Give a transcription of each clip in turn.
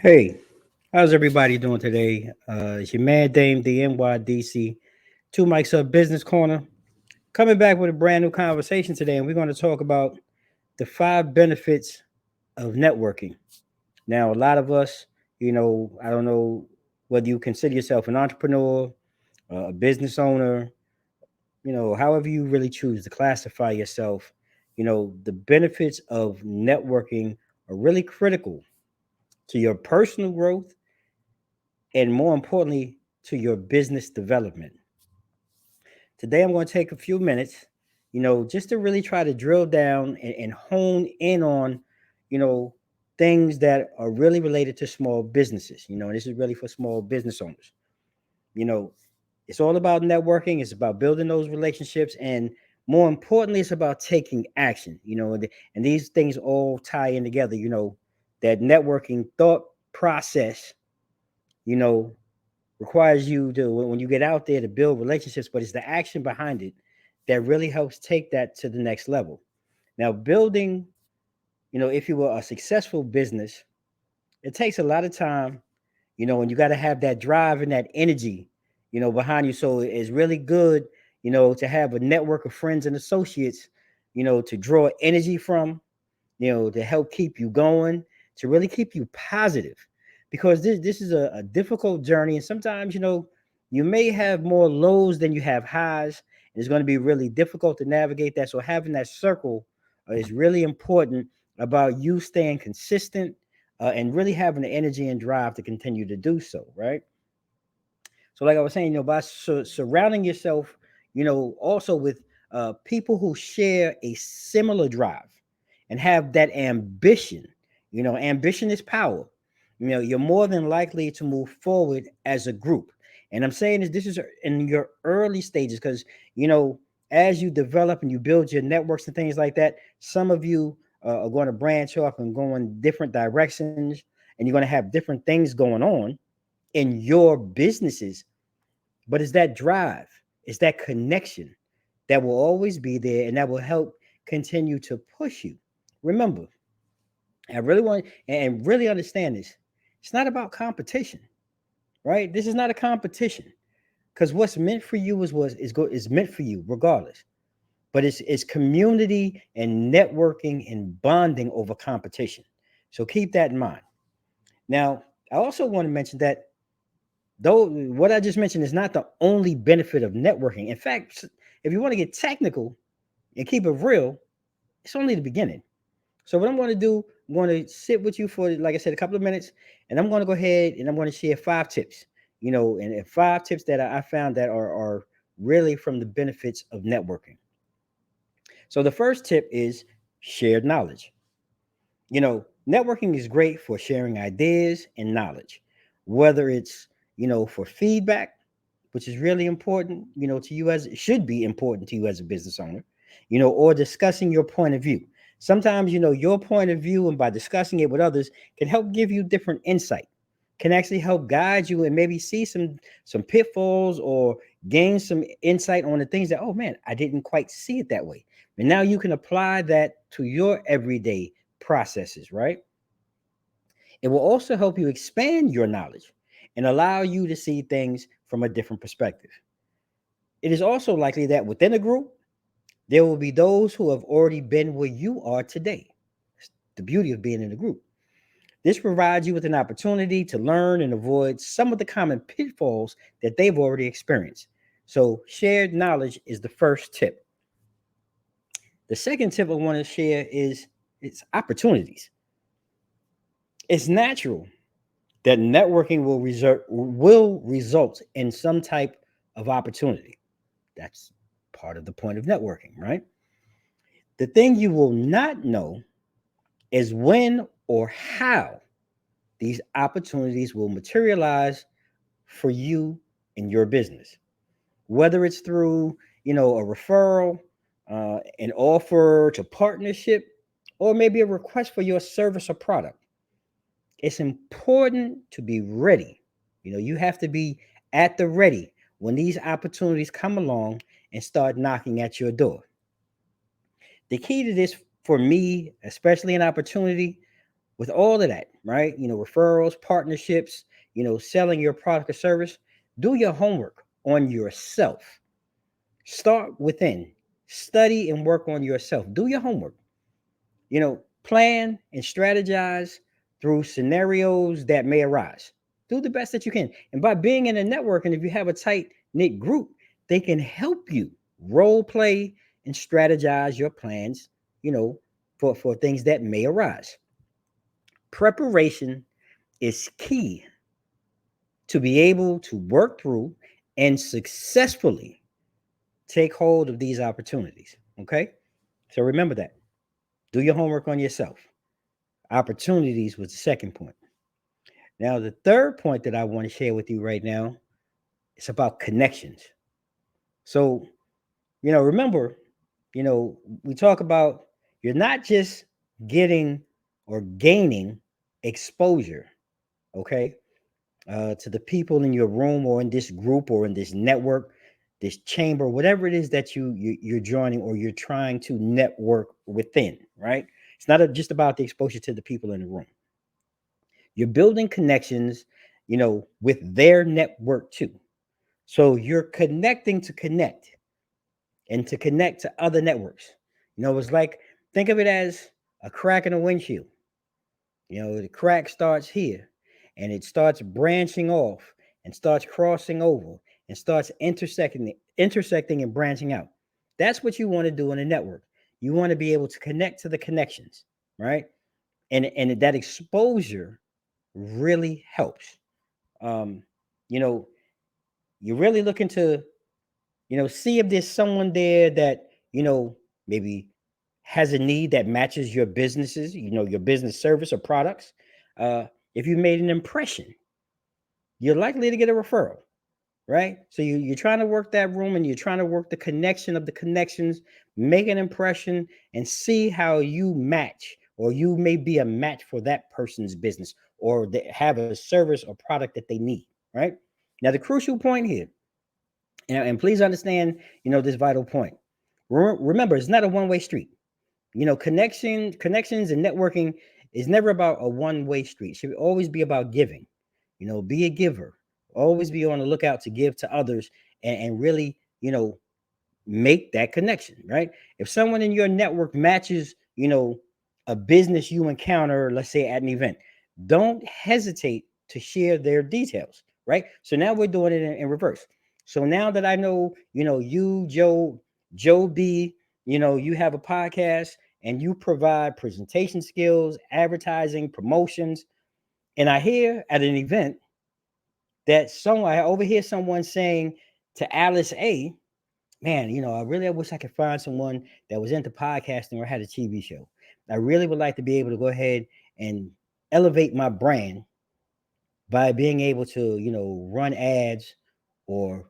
Hey, how's everybody doing today? It's your man Dame the NYDC, two mics up business corner, coming back with a brand new conversation today, and we're going to talk about the 5 benefits of networking. Now, a lot of us, I don't know whether you consider yourself an entrepreneur, a business owner, however you really choose to classify yourself. The benefits of networking are really critical to your personal growth and more importantly, to your business development. Today, I'm going to take a few minutes, just to really try to drill down and hone in on, you know, things that are really related to small businesses. And this is really for small business owners. You know, it's all about networking, it's about building those relationships, and more importantly, it's about taking action, and these things all tie in together, that networking thought process, you know, requires you to when you get out there to build relationships, but it's the action behind it that really helps take that to the next level. Now, building, if you will, a successful business, it takes a lot of time, and you got to have that drive and that energy, behind you. So it's really good, to have a network of friends and associates, to draw energy from, to help keep you going, to really keep you positive. Because this is a difficult journey. And sometimes, you may have more lows than you have highs. And it's going to be really difficult to navigate that. So having that circle is really important about you staying consistent and really having the energy and drive to continue to do so, right? So, like I was saying, by surrounding yourself, also with people who share a similar drive and have that ambition. Ambition is power. You're more than likely to move forward as a group. And I'm saying this is in your early stages because, as you develop and you build your networks and things like that, some of you are going to branch off and go in different directions, and you're going to have different things going on in your businesses. But it's that drive, it's that connection that will always be there and that will help continue to push you. Remember, I really want and really understand this. It's not about competition, right? This is not a competition because what's meant for you is meant for you regardless. But it's community and networking and bonding over competition. So keep that in mind. Now, I also want to mention that though what I just mentioned is not the only benefit of networking. In fact, if you want to get technical and keep it real, it's only the beginning. So what I'm going to do, I'm going to sit with you for, like I said, a couple of minutes, and I'm going to go ahead and I'm going to share 5 tips, and 5 tips that I found that are really from the benefits of networking. So the first tip is shared knowledge. Networking is great for sharing ideas and knowledge, whether it's, for feedback, which is really important, to you as it should be important to you as a business owner, or discussing your point of view. Sometimes, your point of view and by discussing it with others can help give you different insight, can actually help guide you and maybe see some pitfalls or gain some insight on the things that, oh man, I didn't quite see it that way. And now you can apply that to your everyday processes, right? It will also help you expand your knowledge and allow you to see things from a different perspective. It is also likely that within a group, there will be those who have already been where you are today. It's the beauty of being in a group. This provides you with an opportunity to learn and avoid some of the common pitfalls that they've already experienced. So, shared knowledge is the first tip. The second tip I want to share is it's opportunities. It's natural that networking will result in some type of opportunity. That's part of the point of networking, right? The thing you will not know is when or how these opportunities will materialize for you and your business, whether it's through, a referral, an offer to partnership, or maybe a request for your service or product. It's important to be ready. You have to be at the ready when these opportunities come along and start knocking at your door. The key to this for me, especially an opportunity with all of that, right? Referrals, partnerships, selling your product or service, do your homework on yourself. Start within. Study and work on yourself. Do your homework. Plan and strategize through scenarios that may arise. Do the best that you can. And by being in a network, and if you have a tight knit group, they can help you role play and strategize your plans, for things that may arise. Preparation is key to be able to work through and successfully take hold of these opportunities. Okay. So remember that. Do your homework on yourself. Opportunities was the second point. Now, the third point that I want to share with you right now is about connections. So, remember, we talk about you're not just getting or gaining exposure, okay, to the people in your room or in this group or in this network, this chamber, whatever it is that you're joining or you're trying to network within, right? It's not just about the exposure to the people in the room. You're building connections, with their network too. So you're connecting to connect and to connect to other networks. It's like, think of it as a crack in a windshield. The crack starts here and it starts branching off and starts crossing over and starts intersecting and branching out. That's what you want to do in a network. You want to be able to connect to the connections, right? And that exposure really helps. Um, you know, you're really looking to, see if there's someone there that, maybe has a need that matches your businesses, your business service or products. If you made an impression, you're likely to get a referral, right? So you're trying to work that room and you're trying to work the connection of the connections, make an impression and see how you match, or you may be a match for that person's business, or they have a service or product that they need, right? Now, the crucial point here, and please understand, this vital point. Remember, it's not a one-way street. Connections and networking is never about a one-way street. It should always be about giving. Be a giver. Always be on the lookout to give to others, and really, make that connection, right? If someone in your network matches, a business you encounter, let's say at an event, don't hesitate to share their details, right? So now we're doing it in reverse. So now that I know, you, Joe B, you have a podcast and you provide presentation skills, advertising, promotions, and I hear at an event that I overhear someone saying to Alice A, man, I wish I could find someone that was into podcasting or had a TV show. I really would like to be able to go ahead and elevate my brand by being able to, run ads or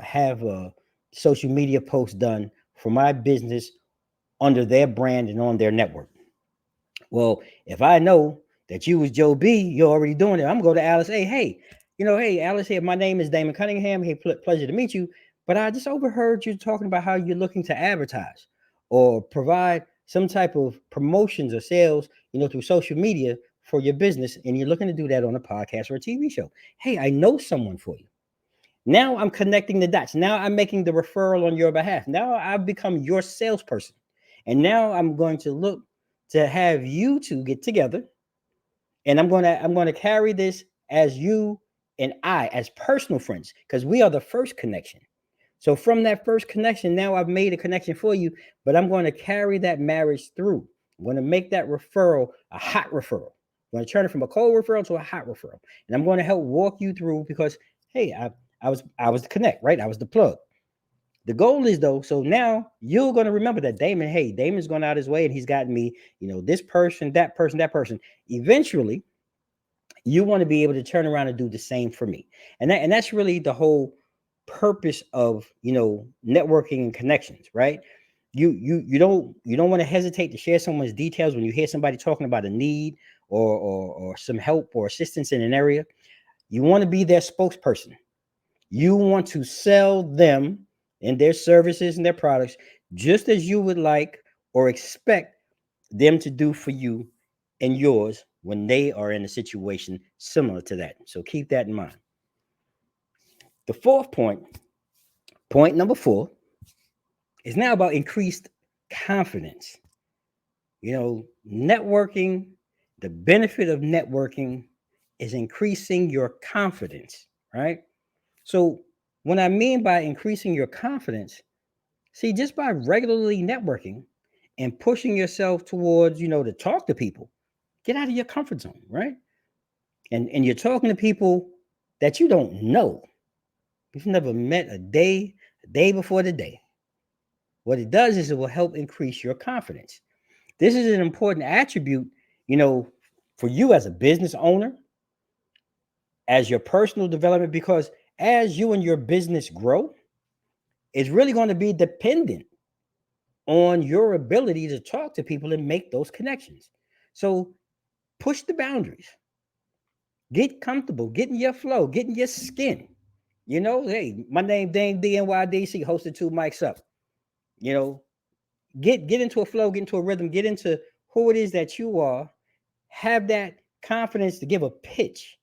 have a social media post done for my business under their brand and on their network. Well, if I know that you was Joe B, you're already doing it. I'm going to Alice A. Hey, hey, Alice, hey, my name is Damon Cunningham. Hey, pleasure to meet you. But I just overheard you talking about how you're looking to advertise or provide some type of promotions or sales, through social media for your business. And you're looking to do that on a podcast or a TV show. Hey, I know someone for you. Now I'm connecting the dots. Now I'm making the referral on your behalf. Now I've become your salesperson. And now I'm going to look to have you two get together. And I'm going to carry this as you and I as personal friends, because we are the first connection. So from that first connection, now I've made a connection for you, but I'm going to carry that marriage through. I'm going to make that referral a hot referral. I'm going to turn it from a cold referral to a hot referral. And I'm going to help walk you through because, hey, I was the connect, right? I was the plug. The goal is though, so now you're going to remember that Damon's gone out his way and he's gotten me, this person, that person, that person. Eventually, You want to be able to turn around and do the same for me. And that's really the whole purpose of, networking and connections, right? You don't want to hesitate to share someone's details when you hear somebody talking about a need or some help or assistance in an area. You want to be their spokesperson. You want to sell them and their services and their products just as you would like or expect them to do for you and yours when they are in a situation similar to that. So keep that in mind. The fourth point number 4, is now about increased confidence. Networking, the benefit of networking is increasing your confidence, right? So, what I mean by increasing your confidence, see, just by regularly networking and pushing yourself towards, to talk to people, get out of your comfort zone, right? And you're talking to people that you don't know. You've never met a day before the day. What it does is it will help increase your confidence. This is an important attribute, you know, for you as a business owner, as your personal development, because as you and your business grow, it's really going to be dependent on your ability to talk to people and make those connections. So push the boundaries, get comfortable, get in your flow, get in your skin. Hey, my name Dame DNYDC, hosted 2 Mics Up. You know, get into a flow, get into a rhythm, get into who it is that you are, have that confidence to give a pitch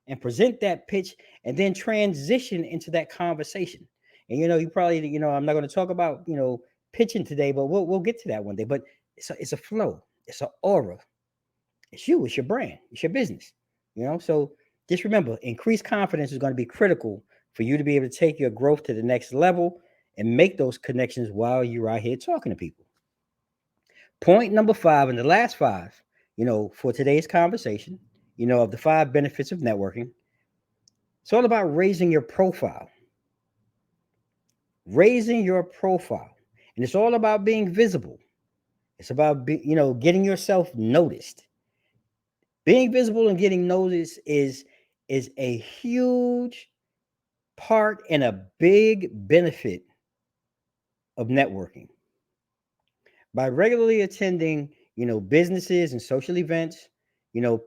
and present that pitch and then transition into that conversation. And you probably, I'm not going to talk about, pitching today, but we'll get to that one day. But it's a flow, it's an aura. It's you, it's your brand, it's your business. So just remember, increased confidence is going to be critical for you to be able to take your growth to the next level and make those connections while you're out here talking to people. Point number 5, and the last 5, for today's conversation, of the 5 benefits of networking, it's all about raising your profile. Raising your profile. And it's all about being visible. It's about, getting yourself noticed. Being visible and getting noticed is a huge part and a big benefit of networking. By regularly attending, businesses and social events,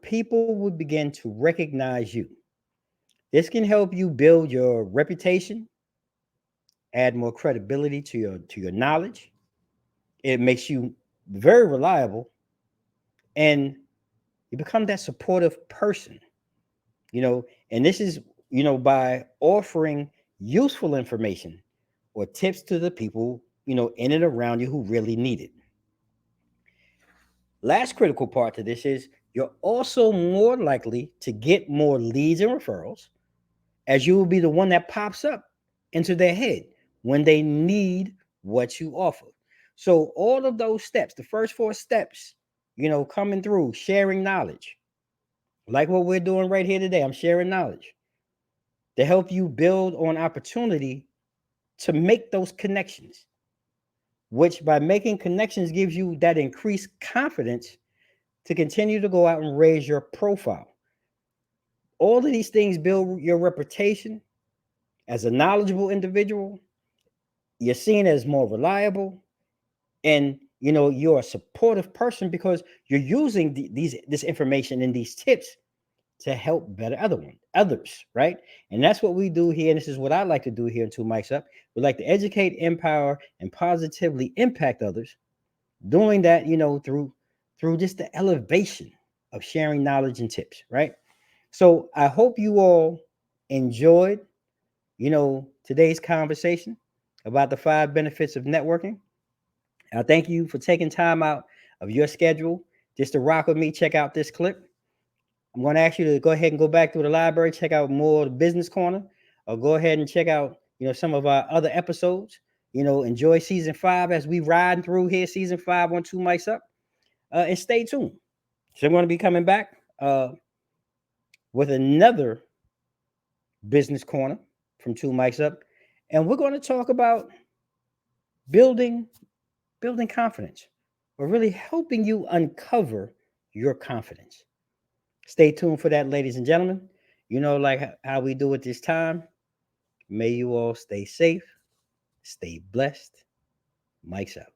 people would begin to recognize you. This can help you build your reputation, add more credibility to your knowledge. It makes you very reliable, and you become that supportive person. And this is, by offering useful information or tips to the people, in and around you who really need it. Last critical part to this is you're also more likely to get more leads and referrals, as you will be the one that pops up into their head when they need what you offer. So all of those steps, the first 4 steps, coming through, sharing knowledge, like what we're doing right here today. I'm sharing knowledge to help you build on opportunity to make those connections, which by making connections gives you that increased confidence to continue to go out and raise your profile. All of these things build your reputation as a knowledgeable individual. You're seen as more reliable, and you're a supportive person because you're using this information and these tips to help better others, right? And that's what we do here. And this is what I like to do here in 2 Mics Up. We like to educate, empower, and positively impact others. Doing that, through just the elevation of sharing knowledge and tips, right? So I hope you all enjoyed, today's conversation about the 5 benefits of networking. I thank you for taking time out of your schedule just to rock with me. Check out this clip. I'm going to ask you to go ahead and go back through the library, check out more of the Business Corner, or go ahead and check out, some of our other episodes. Enjoy season 5 as we ride through here, season 5 on 2 Mics Up, and stay tuned. So I'm going to be coming back with another Business Corner from 2 Mics Up, and we're going to talk about building confidence, or really helping you uncover your confidence. Stay tuned for that, ladies and gentlemen. You know, like how we do it this time. May you all stay safe, stay blessed. Mike's out.